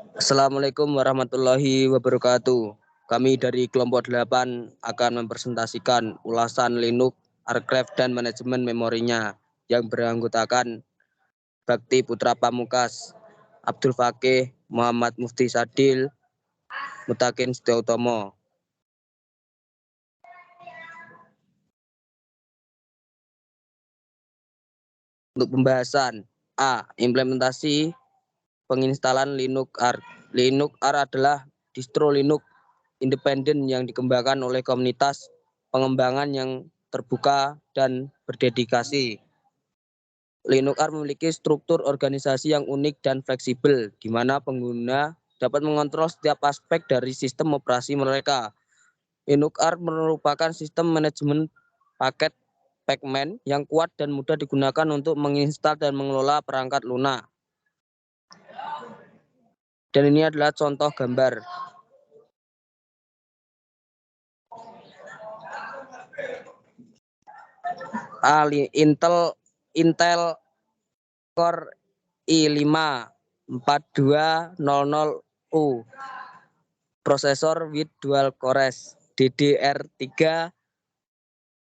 Assalamualaikum warahmatullahi wabarakatuh. Kami dari kelompok 8 akan mempresentasikan ulasan Linux, Archive dan manajemen memorinya yang beranggotakan Bakti Putra Pamukas, Abdul Fakih, Muhammad Mufti Sadil, Mutakin Setiautomo. Untuk pembahasan A. Implementasi penginstalan Linux R. Linux R adalah distro Linux independen yang dikembangkan oleh komunitas pengembangan yang terbuka dan berdedikasi. Linux R memiliki struktur organisasi yang unik dan fleksibel, di mana pengguna dapat mengontrol setiap aspek dari sistem operasi mereka. Linux R merupakan sistem manajemen paket Pacman yang kuat dan mudah digunakan untuk menginstal dan mengelola perangkat lunak. Dan ini adalah contoh gambar. Intel Core i5 4200U, prosesor with dual cores, DDR3,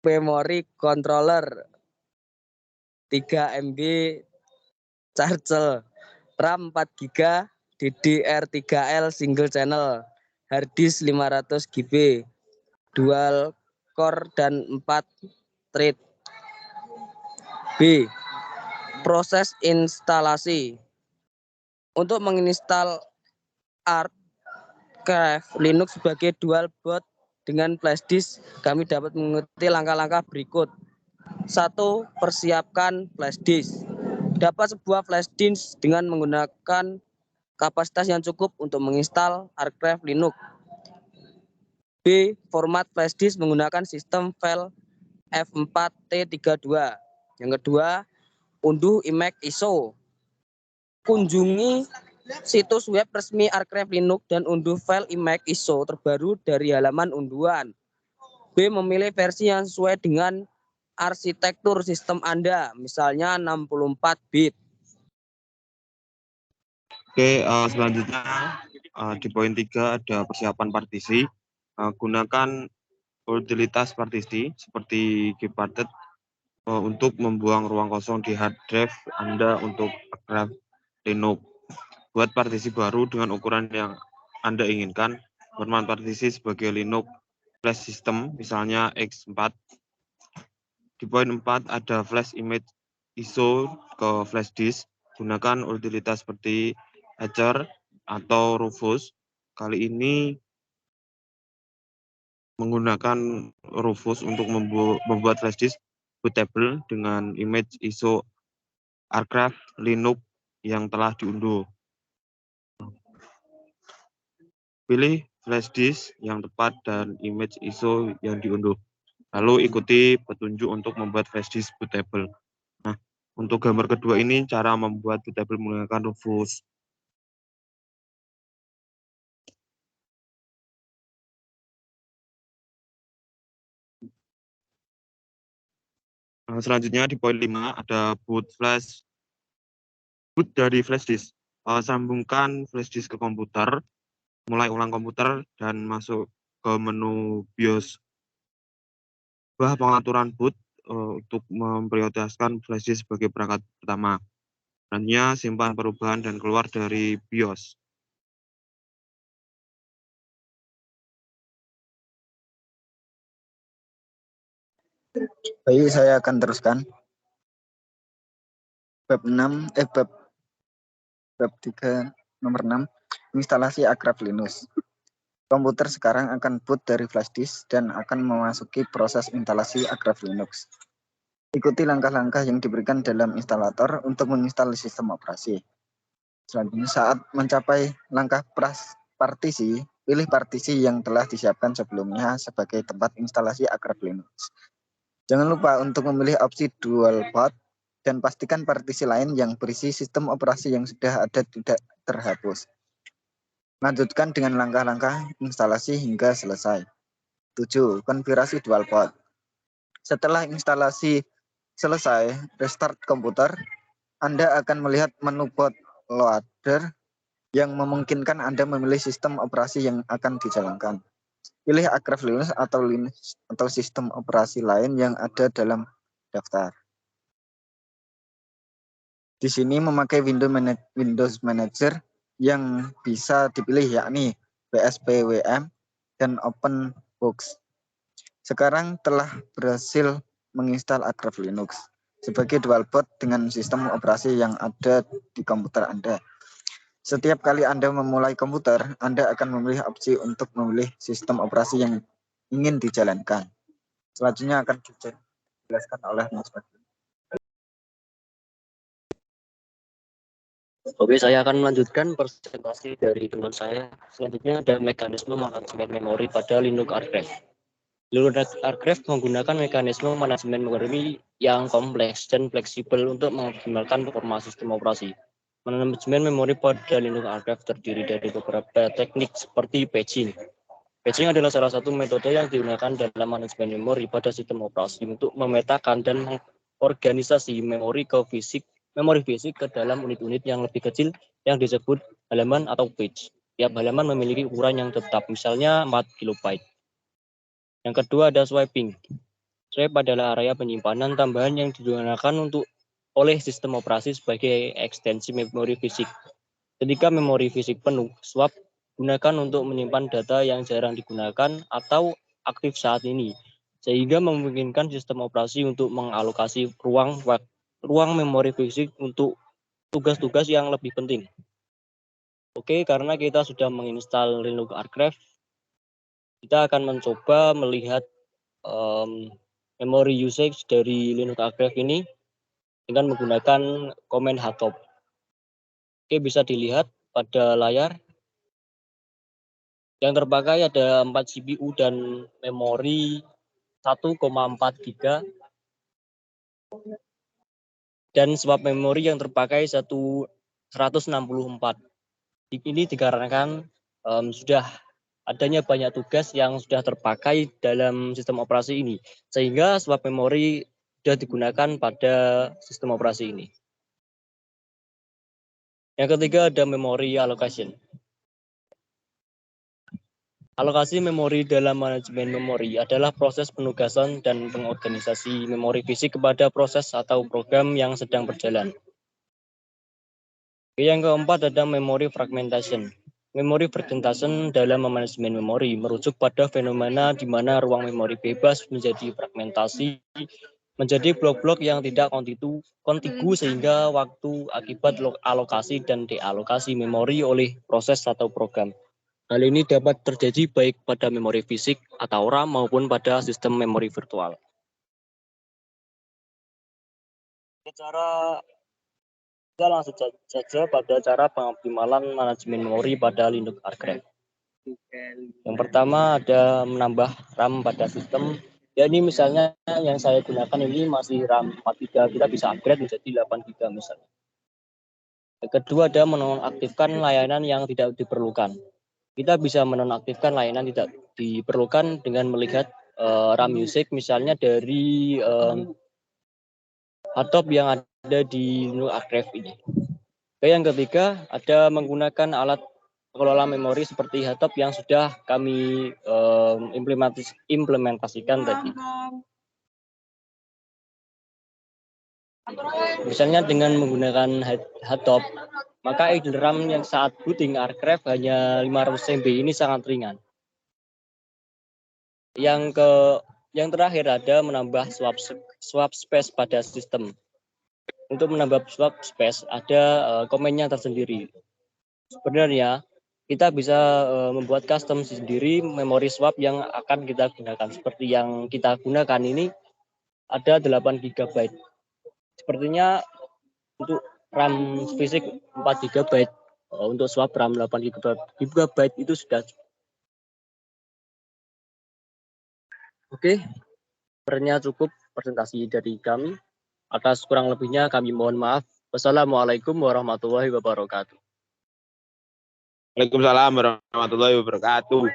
memori controller 3 MB, charger, RAM 4 GB, DDR3L single channel, hard disk 500 GB, dual core dan 4 thread. B. Proses instalasi. Untuk menginstal Archive Linux sebagai dual boot dengan flash disk, kami dapat mengikuti langkah-langkah berikut. 1. Persiapkan flash disk. Dapat sebuah flash disk dengan menggunakan kapasitas yang cukup untuk menginstal Archive Linux. B. Format flash disk menggunakan sistem file F4T32. Yang kedua, unduh image ISO. Kunjungi situs web resmi Archive Linux dan unduh file image ISO terbaru dari halaman unduhan. B. Memilih versi yang sesuai dengan arsitektur sistem Anda, misalnya 64 bit. Oke, selanjutnya di poin 3 ada persiapan partisi. Gunakan utilitas partisi seperti gparted untuk membuang ruang kosong di hard drive Anda untuk Archive Linux. Buat partisi baru dengan ukuran yang Anda inginkan. Format partisi sebagai Linux flash system, misalnya X4. Di poin 4 ada flash image ISO ke flash disk. Gunakan utilitas seperti Hatcher atau Rufus. Kali ini menggunakan Rufus untuk membuat flash disk bootable dengan image ISO Archive Linux yang telah diunduh. Pilih flash disk yang tepat dan image ISO yang diunduh. Lalu ikuti petunjuk untuk membuat flash disk bootable. Nah, untuk gambar kedua ini cara membuat bootable menggunakan Rufus. Selanjutnya di poin 5 ada boot dari flash disk. Sambungkan flash disk ke komputer, mulai ulang komputer dan masuk ke menu BIOS. Pengaturan boot untuk memprioritaskan flash disk sebagai perangkat pertama. Selanjutnya simpan perubahan dan keluar dari BIOS. Baik, saya akan teruskan. Bab 3 nomor 6, instalasi Archive Linux. Komputer sekarang akan boot dari flash disk dan akan memasuki proses instalasi Archive Linux. Ikuti langkah-langkah yang diberikan dalam instalator untuk menginstal sistem operasi. Selanjutnya, saat mencapai langkah partisi, pilih partisi yang telah disiapkan sebelumnya sebagai tempat instalasi Archive Linux. Jangan lupa untuk memilih opsi dual boot dan pastikan partisi lain yang berisi sistem operasi yang sudah ada tidak terhapus. Lanjutkan dengan langkah-langkah instalasi hingga selesai. 7. Konfigurasi dual boot. Setelah instalasi selesai, restart komputer. Anda akan melihat menu boot loader yang memungkinkan Anda memilih sistem operasi yang akan dijalankan. Pilih Akref Linux atau sistem operasi lain yang ada dalam daftar. Di sini memakai Windows Manager yang bisa dipilih yakni BSPWM dan OpenBox. Sekarang telah berhasil menginstal Akref Linux sebagai dual boot dengan sistem operasi yang ada di komputer Anda. Setiap kali Anda memulai komputer, Anda akan memilih opsi untuk memilih sistem operasi yang ingin dijalankan. Selanjutnya akan dijelaskan oleh Mas Bagio. Oke, saya akan melanjutkan presentasi dari teman saya. Selanjutnya ada mekanisme manajemen memori pada Linux Archive. Linux Archive menggunakan mekanisme manajemen memori yang kompleks dan fleksibel untuk mengoptimalkan performa sistem operasi. Manajemen memori pada Linux Archive terdiri dari beberapa teknik seperti patching. Patching adalah salah satu metode yang digunakan dalam manajemen memori pada sistem operasi untuk memetakan dan mengorganisasi memori fisik ke dalam unit-unit yang lebih kecil yang disebut halaman atau page. Tiap halaman memiliki ukuran yang tetap, misalnya 4 KB. Yang kedua ada swiping. Swipe adalah area penyimpanan tambahan yang digunakan oleh sistem operasi sebagai ekstensi memori fisik. Ketika memori fisik penuh, swap gunakan untuk menyimpan data yang jarang digunakan atau aktif saat ini, sehingga memungkinkan sistem operasi untuk mengalokasi ruang memori fisik untuk tugas-tugas yang lebih penting. Oke, karena kita sudah menginstal Linux Archive, kita akan mencoba melihat memory usage dari Linux Archive ini dengan menggunakan komen htop. Oke, bisa dilihat pada layar. Yang terpakai ada 4 CPU dan memori 1,4 GB. Dan swap memori yang terpakai 164. Ini dikarenakan sudah adanya banyak tugas yang sudah terpakai dalam sistem operasi ini. Sehingga swap memori sudah digunakan pada sistem operasi ini. Yang ketiga ada memory allocation. Alokasi memori dalam manajemen memori adalah proses penugasan dan pengorganisasi memori fisik kepada proses atau program yang sedang berjalan. Yang keempat ada memory fragmentation. Memory fragmentation dalam manajemen memori merujuk pada fenomena di mana ruang memori bebas menjadi fragmentasi menjadi blok-blok yang tidak kontigu sehingga waktu akibat alokasi dan dealokasi memori oleh proses atau program. Hal ini dapat terjadi baik pada memori fisik atau RAM maupun pada sistem memori virtual. Kita langsung saja pada cara pengoptimalan manajemen memori pada Linux Archive. Yang pertama ada menambah RAM pada sistem. Ya ini misalnya yang saya gunakan ini masih RAM 4 GB, kita bisa upgrade menjadi 8 GB misalnya. Yang kedua ada menonaktifkan layanan yang tidak diperlukan. Kita bisa menonaktifkan layanan tidak diperlukan dengan melihat RAM usage misalnya dari hardtop yang ada di Linux Archive ini. Yang ketiga ada menggunakan alat pengelola memori seperti hardtop yang sudah kami implementasikan tadi. Misalnya dengan menggunakan hardtop, maka idle RAM yang saat booting Archive hanya 500 MB, ini sangat ringan. Yang terakhir ada menambah swap space pada sistem. Untuk menambah swap space ada komennya tersendiri. Sebenarnya kita bisa membuat custom sendiri memori swap yang akan kita gunakan. Seperti yang kita gunakan ini ada 8 GB. Sepertinya untuk RAM fisik 4 GB, untuk swap RAM 8 GB itu sudah cukup. Oke, sebenarnya cukup presentasi dari kami. Atas kurang lebihnya kami mohon maaf. Wassalamualaikum warahmatullahi wabarakatuh. Waalaikumsalam warahmatullahi wabarakatuh.